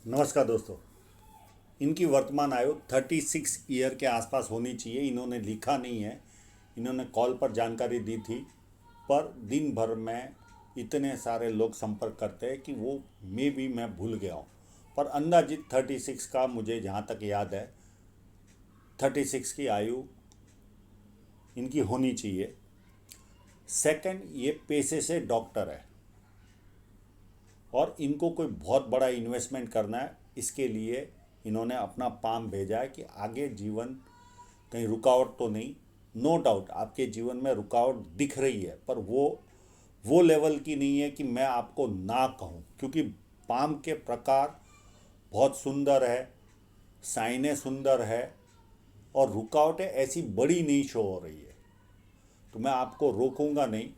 नमस्कार दोस्तों। इनकी वर्तमान आयु 36 ईयर के आसपास होनी चाहिए। इन्होंने लिखा नहीं है, इन्होंने कॉल पर जानकारी दी थी। पर दिन भर में इतने सारे लोग संपर्क करते हैं कि वो मैं भूल गया हूँ। पर अंदाजित 36 का मुझे जहाँ तक याद है, 36 की आयु इनकी होनी चाहिए। सेकंड, ये पेशे से डॉक्टर है और इनको कोई बहुत बड़ा इन्वेस्टमेंट करना है। इसके लिए इन्होंने अपना पाम भेजा है कि आगे जीवन कहीं रुकावट तो नहीं। नो डाउट आपके जीवन में रुकावट दिख रही है, पर वो लेवल की नहीं है कि मैं आपको ना कहूँ, क्योंकि पाम के प्रकार बहुत सुंदर है, साइनें सुंदर है और रुकावटें ऐसी बड़ी नहीं शो हो रही है। तो मैं आपको रोकूंगा नहीं,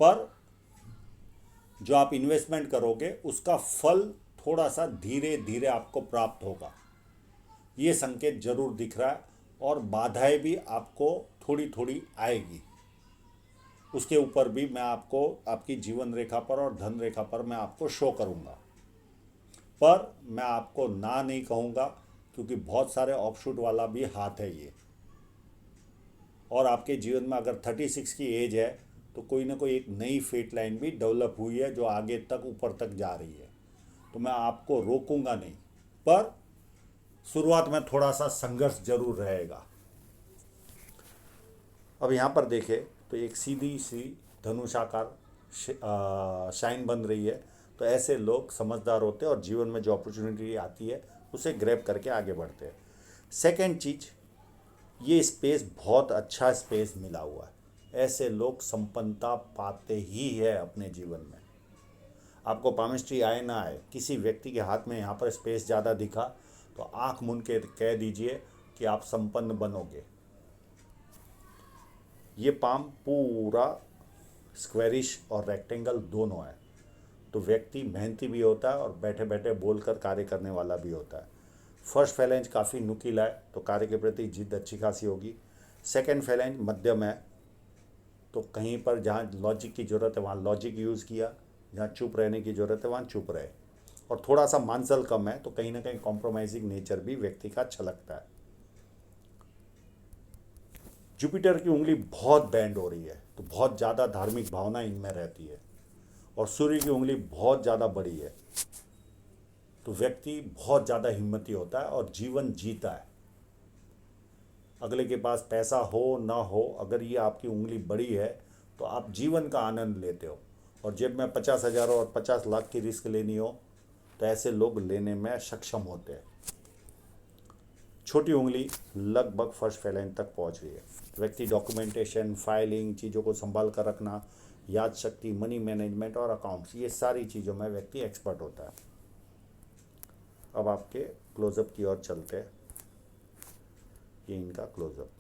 पर जो आप इन्वेस्टमेंट करोगे उसका फल थोड़ा सा धीरे धीरे आपको प्राप्त होगा, ये संकेत जरूर दिख रहा है। और बाधाएं भी आपको थोड़ी थोड़ी आएगी, उसके ऊपर भी मैं आपको आपकी जीवन रेखा पर और धन रेखा पर मैं आपको शो करूंगा। पर मैं आपको ना नहीं कहूँगा, क्योंकि बहुत सारे ऑफशूट वाला भी हाथ है ये। और आपके जीवन में अगर 36 की एज है तो कोई ना कोई एक नई फेट लाइन भी डेवलप हुई है जो आगे तक ऊपर तक जा रही है। तो मैं आपको रोकूंगा नहीं, पर शुरुआत में थोड़ा सा संघर्ष जरूर रहेगा। अब यहाँ पर देखें तो एक सीधी सी धनुषाकार शाइन बन रही है। तो ऐसे लोग समझदार होते हैं और जीवन में जो अपॉर्चुनिटी आती है उसे ग्रैब करके आगे बढ़ते हैं। सेकेंड चीज़, ये स्पेस बहुत अच्छा स्पेस मिला हुआ है। ऐसे लोग संपन्नता पाते ही है अपने जीवन में। आपको पामिस्ट्री आए ना आए, किसी व्यक्ति के हाथ में यहाँ पर स्पेस ज़्यादा दिखा तो आंख मूंद के कह दीजिए कि आप संपन्न बनोगे। ये पाम पूरा स्क्वेरिश और रेक्टेंगल दोनों है। तो व्यक्ति मेहनती भी होता है और बैठे बैठे बोलकर कार्य करने वाला भी होता है। फर्स्ट फैलेंज काफ़ी नुकीला है, तो कार्य के प्रति जिद अच्छी खासी होगी। सेकंड फैलेंज मध्यम है, तो कहीं पर जहाँ लॉजिक की ज़रूरत है वहाँ लॉजिक यूज़ किया, जहाँ चुप रहने की ज़रूरत है वहाँ चुप रहे। और थोड़ा सा मानसल कम है, तो कहीं ना कहीं कॉम्प्रोमाइजिंग नेचर भी व्यक्ति का छलकता है। जुपिटर की उंगली बहुत बैंड हो रही है, तो बहुत ज़्यादा धार्मिक भावना इनमें रहती है। और सूर्य की उंगली बहुत ज़्यादा बड़ी है, तो व्यक्ति बहुत ज़्यादा हिम्मती होता है और जीवन जीता है। अगले के पास पैसा हो ना हो, अगर ये आपकी उंगली बड़ी है तो आप जीवन का आनंद लेते हो। और जेब में 50,000 और 50 लाख की रिस्क लेनी हो तो ऐसे लोग लेने में सक्षम होते हैं। छोटी उंगली लगभग फर्स्ट फैलेंज तक पहुंच रही है। व्यक्ति डॉक्यूमेंटेशन, फाइलिंग, चीज़ों को संभाल कर रखना, याद शक्ति, मनी मैनेजमेंट और अकाउंट्स, ये सारी चीज़ों में व्यक्ति एक्सपर्ट होता है। अब आपके क्लोजअप की ओर चलते हैं। ये इनका क्लोजअप।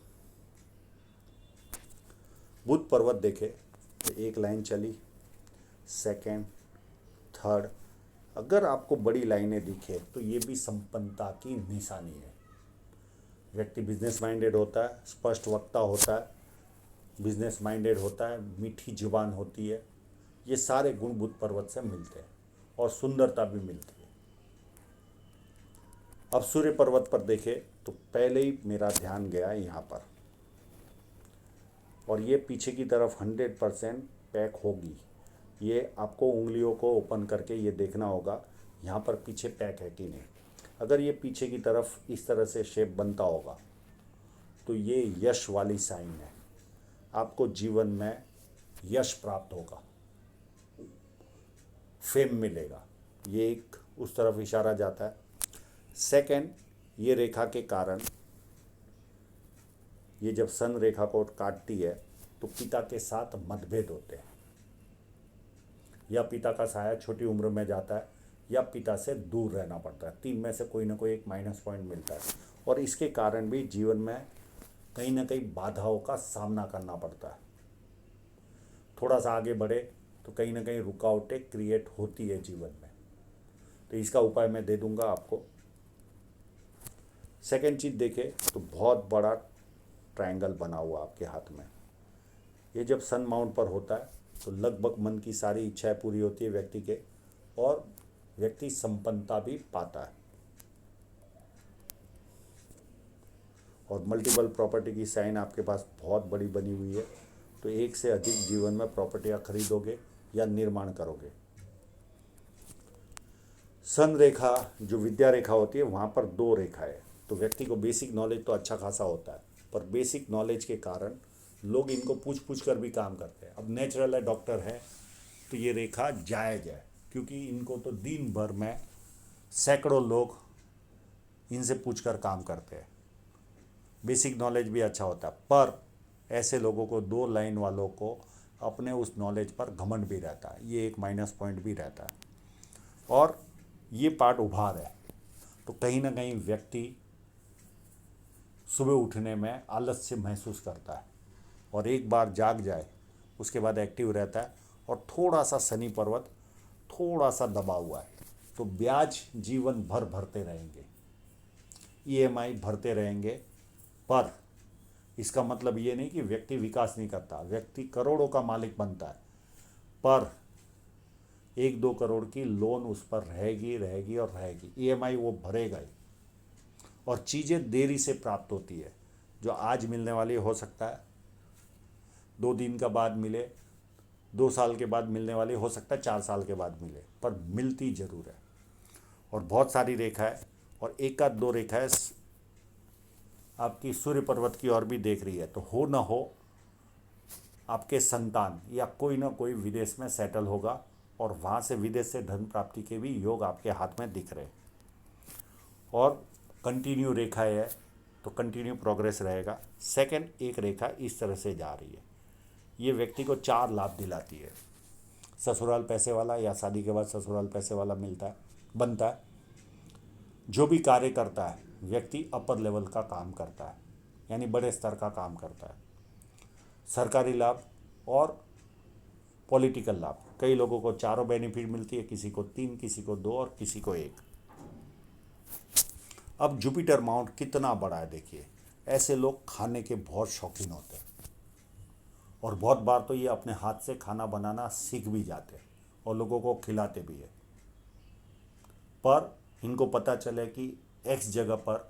बुध पर्वत देखे तो एक लाइन चली, सेकंड, थर्ड। अगर आपको बड़ी लाइनें दिखे तो ये भी संपन्नता की निशानी है। व्यक्ति बिजनेस माइंडेड होता है, स्पष्ट वक्ता होता है, बिजनेस माइंडेड होता है, मीठी जुबान होती है। ये सारे गुण बुध पर्वत से मिलते हैं और सुंदरता भी मिलती है। अब सूर्य पर्वत पर देखे तो पहले ही मेरा ध्यान गया यहाँ पर, और ये पीछे की तरफ 100% पैक होगी। ये आपको उंगलियों को ओपन करके ये देखना होगा यहाँ पर पीछे पैक है कि नहीं। अगर ये पीछे की तरफ इस तरह से शेप बनता होगा तो ये यश वाली साइन है। आपको जीवन में यश प्राप्त होगा, फेम मिलेगा, ये एक उस तरफ इशारा जाता है। सेकंड, ये रेखा के कारण, ये जब सन रेखा को काटती है तो पिता के साथ मतभेद होते हैं, या पिता का साया छोटी उम्र में जाता है या पिता से दूर रहना पड़ता है। तीन में से कोई ना कोई एक माइनस पॉइंट मिलता है, और इसके कारण भी जीवन में कहीं ना कहीं बाधाओं का सामना करना पड़ता है। थोड़ा सा आगे बढ़े तो कहीं ना कहीं रुकावटें क्रिएट होती है जीवन में। तो इसका उपाय मैं दे दूंगा आपको। सेकेंड चीज़ देखे तो बहुत बड़ा ट्रायंगल बना हुआ आपके हाथ में। ये जब सन माउंट पर होता है तो लगभग मन की सारी इच्छाएं पूरी होती है व्यक्ति के, और व्यक्ति संपन्नता भी पाता है। और मल्टीपल प्रॉपर्टी की साइन आपके पास बहुत बड़ी बनी हुई है, तो एक से अधिक जीवन में प्रॉपर्टियां खरीदोगे या निर्माण करोगे। सन रेखा जो विद्या रेखा होती है वहाँ पर 2 रेखाएं, तो व्यक्ति को बेसिक नॉलेज तो अच्छा खासा होता है, पर बेसिक नॉलेज के कारण लोग इनको पूछ पूछ कर भी काम करते हैं। अब नेचुरल है, डॉक्टर है, तो ये रेखा जायज़ है, क्योंकि इनको तो दिन भर में सैकड़ों लोग इनसे पूछ कर काम करते हैं। बेसिक नॉलेज भी अच्छा होता है, पर ऐसे लोगों को 2 लाइन वालों को अपने उस नॉलेज पर घमंड भी रहता है, ये एक माइनस पॉइंट भी रहता है। और ये पार्ट उभार है, तो कहीं ना कहीं व्यक्ति सुबह उठने में आलस्य महसूस करता है, और एक बार जाग जाए उसके बाद एक्टिव रहता है। और थोड़ा सा शनि पर्वत थोड़ा सा दबा हुआ है, तो ब्याज जीवन भर भरते रहेंगे, ईएमआई भरते रहेंगे। पर इसका मतलब ये नहीं कि व्यक्ति विकास नहीं करता, व्यक्ति करोड़ों का मालिक बनता है, पर 1-2 करोड़ की लोन उस पर रहेगी रहेगी और रहेगी, ईएमआई वो भरेगा ही। और चीज़ें देरी से प्राप्त होती है, जो आज मिलने वाली हो सकता है 2 दिन का बाद मिले, 2 साल के बाद मिलने वाली हो सकता है 4 साल के बाद मिले, पर मिलती जरूर है। और बहुत सारी रेखा है, और एक आध 2 रेखा है आपकी सूर्य पर्वत की ओर भी देख रही है, तो हो ना हो आपके संतान या कोई ना कोई विदेश में सेटल होगा, और वहाँ से विदेश से धन प्राप्ति के भी योग आपके हाथ में दिख रहे हैं। और कंटिन्यू रेखा है, तो कंटिन्यू प्रोग्रेस रहेगा। सेकंड, एक रेखा इस तरह से जा रही है, ये व्यक्ति को 4 लाभ दिलाती है। ससुराल पैसे वाला, या शादी के बाद ससुराल पैसे वाला मिलता है, बनता है। जो भी कार्य करता है व्यक्ति अपर लेवल का काम करता है, यानी बड़े स्तर का काम करता है। सरकारी लाभ और पॉलिटिकल लाभ, कई लोगों को चारों बेनिफिट मिलती है, किसी को 3, किसी को 2 और किसी को 1। अब जुपिटर माउंट कितना बड़ा है देखिए। ऐसे लोग खाने के बहुत शौकीन होते हैं, और बहुत बार तो ये अपने हाथ से खाना बनाना सीख भी जाते हैं और लोगों को खिलाते भी है। पर इनको पता चले कि एक्स जगह पर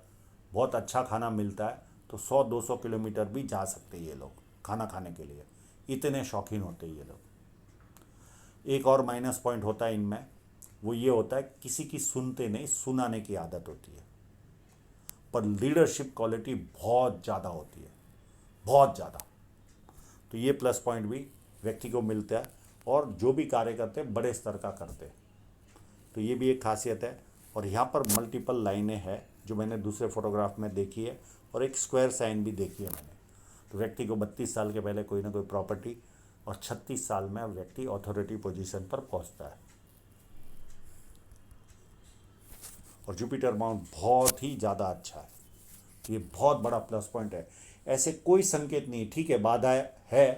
बहुत अच्छा खाना मिलता है, तो 100-200 किलोमीटर भी जा सकते हैं ये लोग खाना खाने के लिए, इतने शौकीन होते हैं ये लोग। एक और माइनस पॉइंट होता है इनमें, वो ये होता है किसी की सुनते नहीं, सुनाने की आदत होती है। पर लीडरशिप क्वालिटी बहुत ज़्यादा होती है, बहुत ज़्यादा। तो ये प्लस पॉइंट भी व्यक्ति को मिलता है, और जो भी कार्य करते हैं बड़े स्तर का करते हैं, तो ये भी एक खासियत है। और यहाँ पर मल्टीपल लाइनें हैं जो मैंने दूसरे फोटोग्राफ में देखी है, और एक स्क्वायर साइन भी देखी है मैंने। तो व्यक्ति को 32 साल के पहले कोई ना कोई प्रॉपर्टी, और 36 साल में व्यक्ति अथॉरिटी पोजीशन पर पहुँचता है। और जुपिटर माउंट बहुत ही ज़्यादा अच्छा है, ये बहुत बड़ा प्लस पॉइंट है। ऐसे कोई संकेत नहीं, ठीक है बाधा है,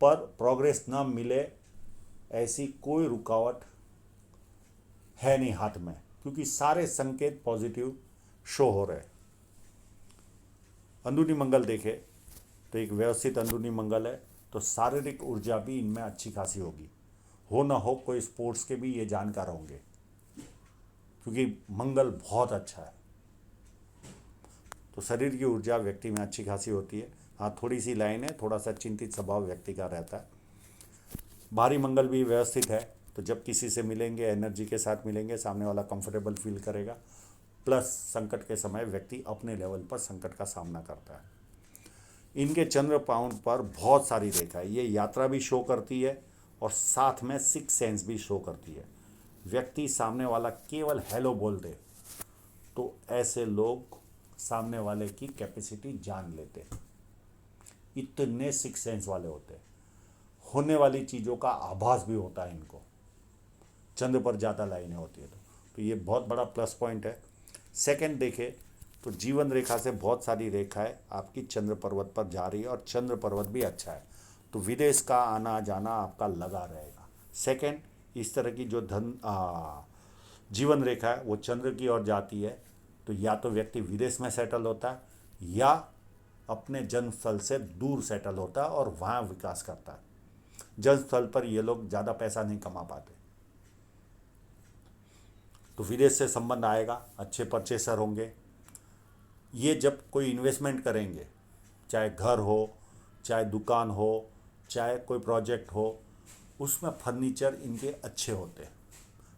पर प्रोग्रेस ना मिले ऐसी कोई रुकावट है नहीं हाथ में, क्योंकि सारे संकेत पॉजिटिव शो हो रहे हैं। अंदरूनी मंगल देखे तो एक व्यवस्थित अंदरूनी मंगल है, तो शारीरिक ऊर्जा भी इनमें अच्छी खासी होगी। हो ना हो कोई स्पोर्ट्स के भी ये जानकार होंगे, क्योंकि मंगल बहुत अच्छा है, तो शरीर की ऊर्जा व्यक्ति में अच्छी खासी होती है। हाँ, थोड़ी सी लाइन है, थोड़ा सा चिंतित स्वभाव व्यक्ति का रहता है। भारी मंगल भी व्यवस्थित है, तो जब किसी से मिलेंगे एनर्जी के साथ मिलेंगे, सामने वाला कंफर्टेबल फील करेगा। प्लस संकट के समय व्यक्ति अपने लेवल पर संकट का सामना करता है। इनके चंद्र पाउंड पर बहुत सारी रेखा है, ये यात्रा भी शो करती है, और साथ में 6 सेंस भी शो करती है। व्यक्ति सामने वाला केवल हेलो बोल दे, तो ऐसे लोग सामने वाले की कैपेसिटी जान लेते हैं, इतने 6 सेंस वाले होते हैं। होने वाली चीज़ों का आभास भी होता है इनको, चंद्र पर ज़्यादा लाइनें होती है, तो ये बहुत बड़ा प्लस पॉइंट है। सेकंड देखें तो जीवन रेखा से बहुत सारी रेखाएं आपकी चंद्र पर्वत पर जा रही है, और चंद्र पर्वत भी अच्छा है, तो विदेश का आना जाना आपका लगा रहेगा। सेकंड, इस तरह की जो जीवन रेखा है वो चंद्र की ओर जाती है, तो या तो व्यक्ति विदेश में सेटल होता है, या अपने जन्मस्थल से दूर सेटल होता है और वहाँ विकास करता है। जन्मस्थल पर ये लोग ज़्यादा पैसा नहीं कमा पाते। तो विदेश से संबंध आएगा, अच्छे परचेसर होंगे। ये जब कोई इन्वेस्टमेंट करेंगे, चाहे घर हो, चाहे दुकान हो, चाहे कोई प्रोजेक्ट हो, उसमें फर्नीचर इनके अच्छे होते हैं,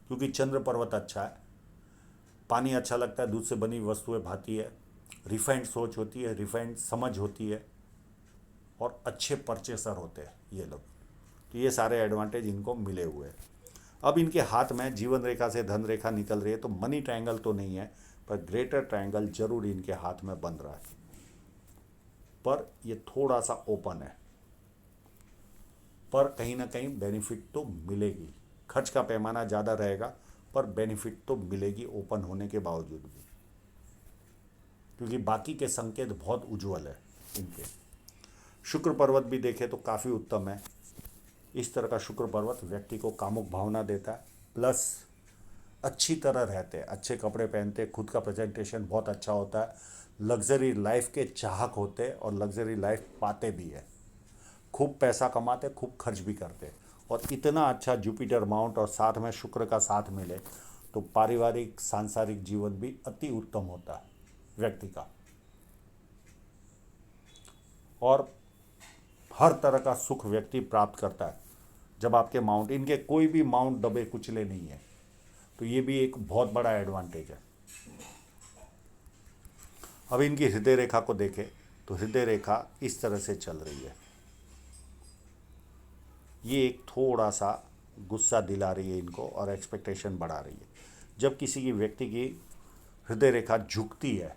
क्योंकि चंद्र पर्वत अच्छा है, पानी अच्छा लगता है, दूध से बनी वस्तुएं भाती है, रिफाइंड सोच होती है, रिफाइंड समझ होती है, और अच्छे परचेसर होते हैं ये लोग। तो ये सारे एडवांटेज इनको मिले हुए हैं। अब इनके हाथ में जीवन रेखा से धन रेखा निकल रही है, तो मनी ट्रायंगल तो नहीं है, पर ग्रेटर ट्रायंगल जरूर इनके हाथ में बन रहा है, पर ये थोड़ा सा ओपन है, पर कहीं ना कहीं बेनिफिट तो मिलेगी। खर्च का पैमाना ज़्यादा रहेगा, पर बेनिफिट तो मिलेगी ओपन होने के बावजूद भी, क्योंकि बाकी के संकेत बहुत उज्जवल है इनके। शुक्र पर्वत भी देखें तो काफ़ी उत्तम है। इस तरह का शुक्र पर्वत व्यक्ति को कामुक भावना देता है, प्लस अच्छी तरह रहते हैं, अच्छे कपड़े पहनते हैं, खुद का प्रेजेंटेशन बहुत अच्छा होता है, लग्जरी लाइफ के चाहक होते हैं और लग्जरी लाइफ पाते भी है, खूब पैसा कमाते, खूब खर्च भी करते। और इतना अच्छा जुपिटर माउंट और साथ में शुक्र का साथ मिले तो पारिवारिक सांसारिक जीवन भी अति उत्तम होता है व्यक्ति का, और हर तरह का सुख व्यक्ति प्राप्त करता है जब आपके माउंट, इनके कोई भी माउंट दबे कुचले नहीं है, तो ये भी एक बहुत बड़ा एडवांटेज है। अब इनकी हृदय रेखा को देखें तो हृदय रेखा इस तरह से चल रही है, ये एक थोड़ा सा गुस्सा दिला रही है इनको और एक्सपेक्टेशन बढ़ा रही है। जब किसी की व्यक्ति की हृदय रेखा झुकती है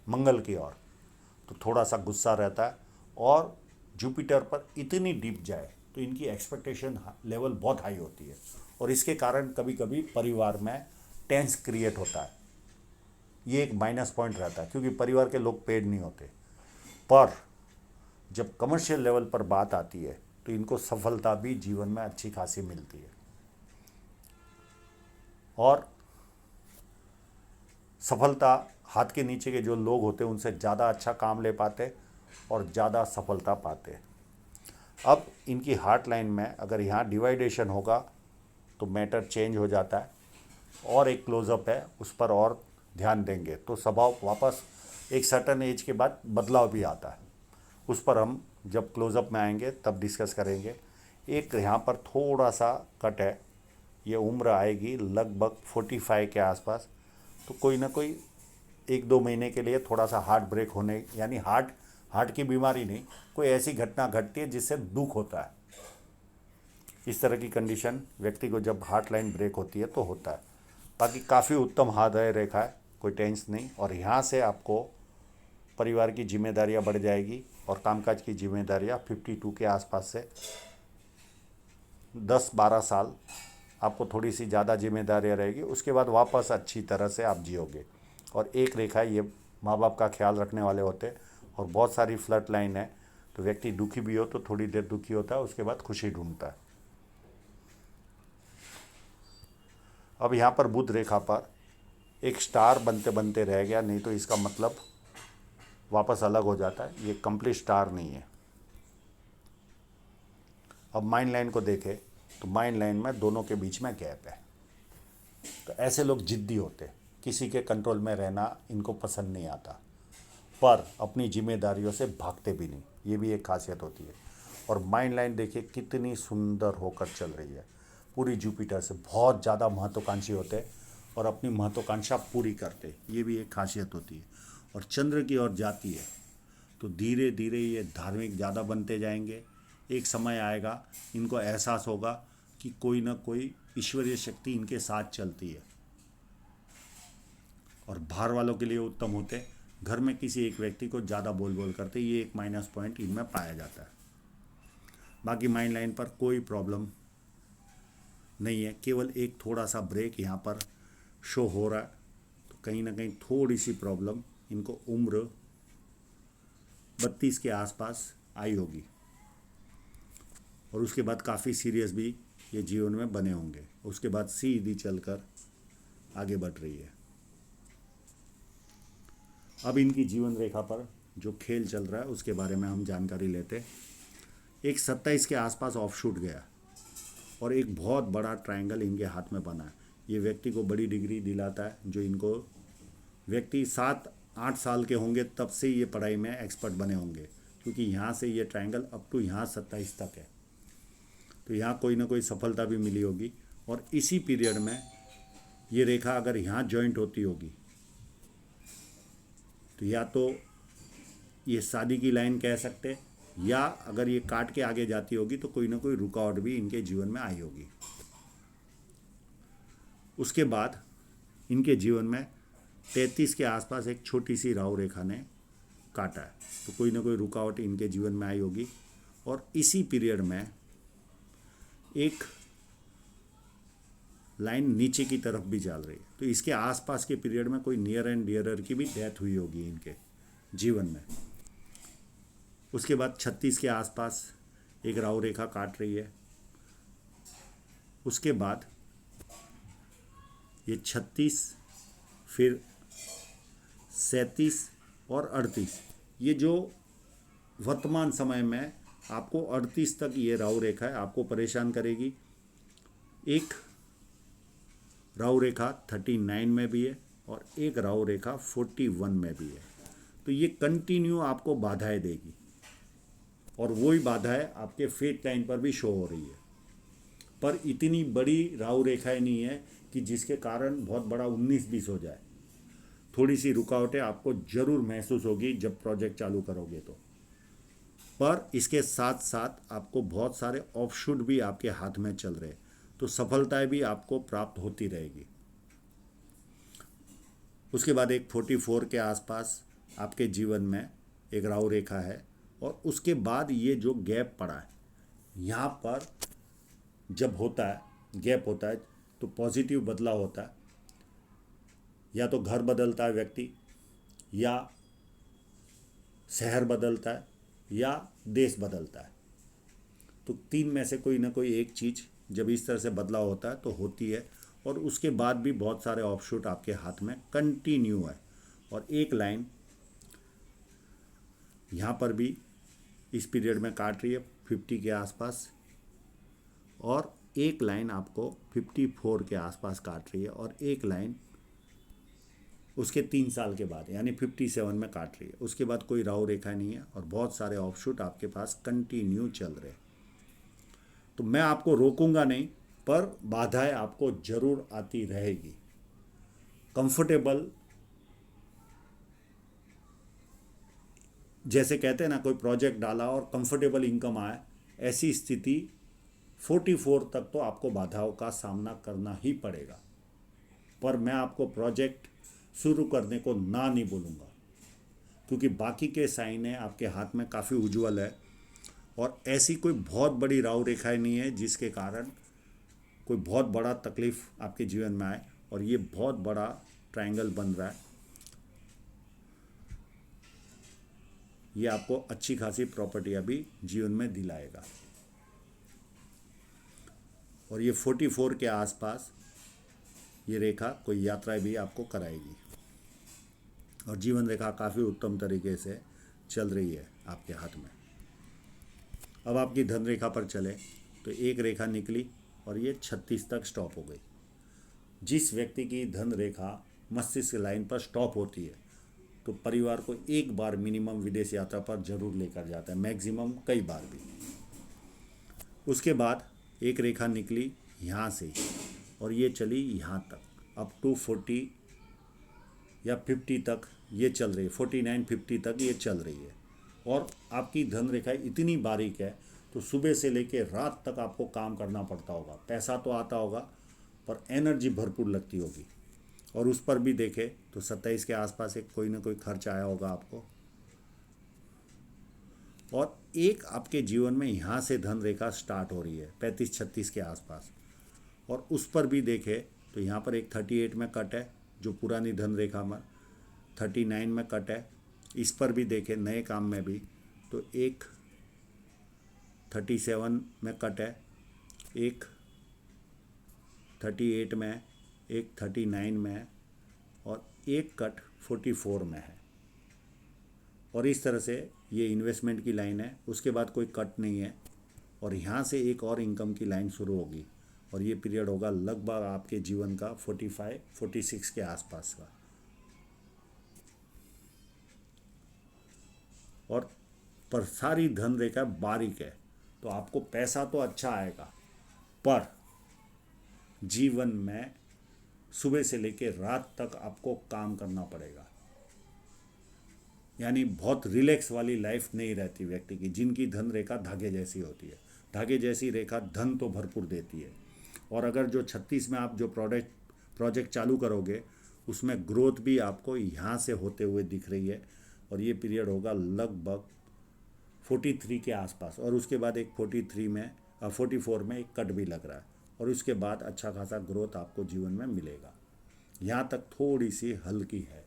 मंगल की ओर, तो थोड़ा सा गुस्सा रहता है, और जुपिटर पर इतनी डीप जाए तो इनकी एक्सपेक्टेशन लेवल बहुत हाई होती है, और इसके कारण कभी कभी परिवार में टेंस क्रिएट होता है। ये एक माइनस पॉइंट रहता है, क्योंकि परिवार के लोग पेड नहीं होते, पर जब कमर्शियल लेवल पर बात आती है तो इनको सफलता भी जीवन में अच्छी खासी मिलती है, और सफलता हाथ के नीचे के जो लोग होते हैं उनसे ज़्यादा अच्छा काम ले पाते और ज़्यादा सफलता पाते। अब इनकी हार्ट लाइन में अगर यहाँ डिवाइडेशन होगा तो मैटर चेंज हो जाता है, और एक क्लोजअप है उस पर और ध्यान देंगे तो स्वभाव वापस एक सर्टन एज के बाद बदलाव भी आता है, उस पर हम जब क्लोजअप में आएंगे तब डिस्कस करेंगे। एक यहाँ पर थोड़ा सा कट है, ये उम्र आएगी लगभग 45 के आसपास, तो कोई ना कोई 1-2 महीने के लिए थोड़ा सा हार्ट ब्रेक होने, यानी हार्ट की बीमारी नहीं, कोई ऐसी घटना घटती है जिससे दुख होता है। इस तरह की कंडीशन व्यक्ति को जब हार्ट लाइन ब्रेक होती है तो होता है। बाकी काफ़ी उत्तम हृदय रेखा है, कोई टेंशन नहीं, और यहाँ से आपको परिवार की जिम्मेदारियाँ बढ़ जाएगी, और कामकाज की जिम्मेदारियाँ 52 के आसपास से 10-12 साल आपको थोड़ी सी ज़्यादा जिम्मेदारियाँ रहेगी, उसके बाद वापस अच्छी तरह से आप जियोगे। और एक रेखा ये माँ बाप का ख्याल रखने वाले होते, और बहुत सारी फ्लड लाइन है, तो व्यक्ति दुखी भी हो तो थोड़ी देर दुखी होता है, उसके बाद खुशी ढूंढता है। अब यहाँ पर बुध रेखा पर एक स्टार बनते बनते रह गया, नहीं तो इसका मतलब वापस अलग हो जाता है, ये कंप्लीट स्टार नहीं है। अब माइंड लाइन को देखें तो माइंड लाइन में दोनों के बीच में गैप है, तो ऐसे लोग जिद्दी होते, किसी के कंट्रोल में रहना इनको पसंद नहीं आता, पर अपनी जिम्मेदारियों से भागते भी नहीं, ये भी एक खासियत होती है। और माइंड लाइन देखिए कितनी सुंदर होकर चल रही है, पूरी जुपिटर से बहुत ज़्यादा महत्वाकांक्षी होते और अपनी महत्वाकांक्षा पूरी करते, ये भी एक खासियत होती है। और चंद्र की ओर जाती है तो धीरे धीरे ये धार्मिक ज़्यादा बनते जाएंगे। एक समय आएगा इनको एहसास होगा कि कोई ना कोई ईश्वरीय शक्ति इनके साथ चलती है, और बाहर वालों के लिए उत्तम होते, घर में किसी एक व्यक्ति को ज़्यादा बोल बोल करते, ये एक माइनस पॉइंट इनमें पाया जाता है। बाकी माइंड लाइन पर कोई प्रॉब्लम नहीं है, केवल एक थोड़ा सा ब्रेक यहाँ पर शो हो रहा है, तो कहीं ना कहीं थोड़ी सी प्रॉब्लम इनको उम्र 32 के आसपास आई होगी, और उसके बाद काफ़ी सीरियस भी ये जीवन में बने होंगे, उसके बाद सीधी चलकर आगे बढ़ रही है। अब इनकी जीवन रेखा पर जो खेल चल रहा है उसके बारे में हम जानकारी लेते। एक 27 के आसपास ऑफशूट गया, और एक बहुत बड़ा ट्रायंगल इनके हाथ में बना है, ये व्यक्ति को बड़ी डिग्री दिलाता है, जो इनको व्यक्ति 7-8 साल के होंगे तब से ये पढ़ाई में एक्सपर्ट बने होंगे, क्योंकि यहाँ से ये ट्रायंगल अप टू यहाँ 27 तक है। तो यहाँ कोई ना कोई सफलता भी मिली होगी। और इसी पीरियड में ये रेखा अगर यहाँ जॉइंट होती होगी तो या तो ये शादी की लाइन कह सकते, या अगर ये काट के आगे जाती होगी तो कोई ना कोई रुकावट भी इनके जीवन में आई होगी। उसके बाद इनके जीवन में 33 के आसपास एक छोटी सी राहु रेखा ने काटा है, तो कोई ना कोई रुकावट इनके जीवन में आई होगी। और इसी पीरियड में एक लाइन नीचे की तरफ भी चल रही है, तो इसके आसपास के पीरियड में कोई नियर एंड डियरर की भी डेथ हुई होगी इनके जीवन में। उसके बाद 36 के आसपास एक राहु रेखा काट रही है। उसके बाद ये 36, फिर 37 और 38, ये जो वर्तमान समय में आपको 38 तक ये राहु रेखा है, आपको परेशान करेगी। एक राहु रेखा 39 में भी है और एक राहु रेखा 41 में भी है। तो ये कंटिन्यू आपको बाधाएं देगी, और वही बाधाएं आपके फेट लाइन पर भी शो हो रही है। पर इतनी बड़ी राहु रेखाएं नहीं है कि जिसके कारण बहुत बड़ा 19-20 हो जाए। थोड़ी सी रुकावटें आपको जरूर महसूस होगी जब प्रोजेक्ट चालू करोगे तो। पर इसके साथ साथ आपको बहुत सारे ऑफशूट भी आपके हाथ में चल रहे, तो सफलताएं भी आपको प्राप्त होती रहेगी। उसके बाद एक 44 के आसपास आपके जीवन में एक राहु रेखा है, और उसके बाद ये जो गैप पड़ा है, यहाँ पर जब होता है, गैप होता है, तो पॉजिटिव बदलाव होता है। या तो घर बदलता है व्यक्ति, या शहर बदलता है, या देश बदलता है। तो 3 में से कोई ना कोई एक चीज़ जब इस तरह से बदलाव होता है तो होती है। और उसके बाद भी बहुत सारे ऑफशूट आपके हाथ में कंटिन्यू है। और एक लाइन यहाँ पर भी इस पीरियड में काट रही है 50 के आसपास, और एक लाइन आपको 54 के आसपास काट रही है, और एक लाइन उसके 3 साल के बाद यानी 57 में काट रही है। उसके बाद कोई राहु रेखा नहीं है, और बहुत सारे ऑफशूट आपके पास कंटिन्यू चल रहे हैं। तो मैं आपको रोकूंगा नहीं, पर बाधाएं आपको जरूर आती रहेगी। कंफर्टेबल, जैसे कहते हैं ना, कोई प्रोजेक्ट डाला और कंफर्टेबल इनकम आए, ऐसी स्थिति 44 तक तो आपको बाधाओं का सामना करना ही पड़ेगा। पर मैं आपको प्रोजेक्ट शुरू करने को ना नहीं बोलूँगा, क्योंकि बाकी के साइन है आपके हाथ में काफ़ी उज्जवल है, और ऐसी कोई बहुत बड़ी राहु रेखाएं नहीं है जिसके कारण कोई बहुत बड़ा तकलीफ आपके जीवन में आए। और ये बहुत बड़ा ट्रायंगल बन रहा है, ये आपको अच्छी खासी प्रॉपर्टी अभी जीवन में दिलाएगा। और ये 44 के आसपास ये रेखा कोई यात्राएं भी आपको कराएगी, और जीवन रेखा काफ़ी उत्तम तरीके से चल रही है आपके हाथ में। अब आपकी धन रेखा पर चले तो एक रेखा निकली और ये 36 तक स्टॉप हो गई। जिस व्यक्ति की धन रेखा मस्तिष्क लाइन पर स्टॉप होती है तो परिवार को एक बार मिनिमम विदेश यात्रा पर जरूर लेकर जाता है, मैक्सिमम कई बार भी। उसके बाद एक रेखा निकली यहाँ से और ये चली यहाँ तक, अप टू 40 या 50 तक ये चल रही है, 49-50 तक ये चल रही है। और आपकी धन रेखा इतनी बारीक है तो सुबह से लेकर रात तक आपको काम करना पड़ता होगा। पैसा तो आता होगा पर एनर्जी भरपूर लगती होगी। और उस पर भी देखें तो 27 के आसपास एक कोई ना कोई खर्च आया होगा आपको। और एक आपके जीवन में यहाँ से धन रेखा स्टार्ट हो रही है 35-36 के आसपास, और उस पर भी देखें तो यहाँ पर एक 38 में कट है जो पुरानी धन रेखा में, 39 में कट है। इस पर भी देखें नए काम में भी तो एक 37 में कट है, एक 38 में, एक 39 में, और एक कट 44 में है। और इस तरह से ये इन्वेस्टमेंट की लाइन है। उसके बाद कोई कट नहीं है और यहाँ से एक और इनकम की लाइन शुरू होगी और ये पीरियड होगा लगभग आपके जीवन का 45-46 के आसपास का। और पर सारी धन रेखा बारीक है, तो आपको पैसा तो अच्छा आएगा, पर जीवन में सुबह से लेकर रात तक आपको काम करना पड़ेगा। यानी बहुत रिलैक्स वाली लाइफ नहीं रहती व्यक्ति की, जिनकी धन रेखा धागे जैसी होती है। धागे जैसी रेखा धन तो भरपूर देती है, और अगर जो 36 में आप जो प्रोजेक्ट चालू करोगे उसमें ग्रोथ भी आपको यहाँ से होते हुए दिख रही है। और ये पीरियड होगा लगभग 43 के आसपास, और उसके बाद एक 44 में एक कट भी लग रहा है, और उसके बाद अच्छा खासा ग्रोथ आपको जीवन में मिलेगा। यहाँ तक थोड़ी सी हल्की है,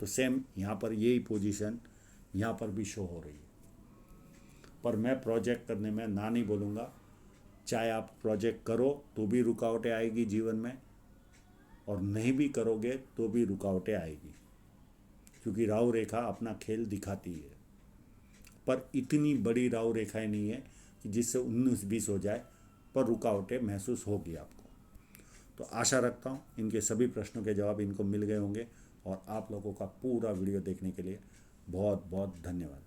तो सेम यहाँ पर यही पोजीशन यहाँ पर भी शो हो रही है। पर मैं प्रोजेक्ट करने में ना नहीं बोलूँगा, चाहे आप प्रोजेक्ट करो तो भी रुकावटें आएगी जीवन में, और नहीं भी करोगे तो भी रुकावटें आएगी, क्योंकि राहु रेखा अपना खेल दिखाती है। पर इतनी बड़ी राहु रेखाएं नहीं है कि जिससे 19-20 हो जाए, पर रुकावटें महसूस होगी आपको। तो आशा रखता हूँ इनके सभी प्रश्नों के जवाब इनको मिल गए होंगे, और आप लोगों का पूरा वीडियो देखने के लिए बहुत बहुत धन्यवाद।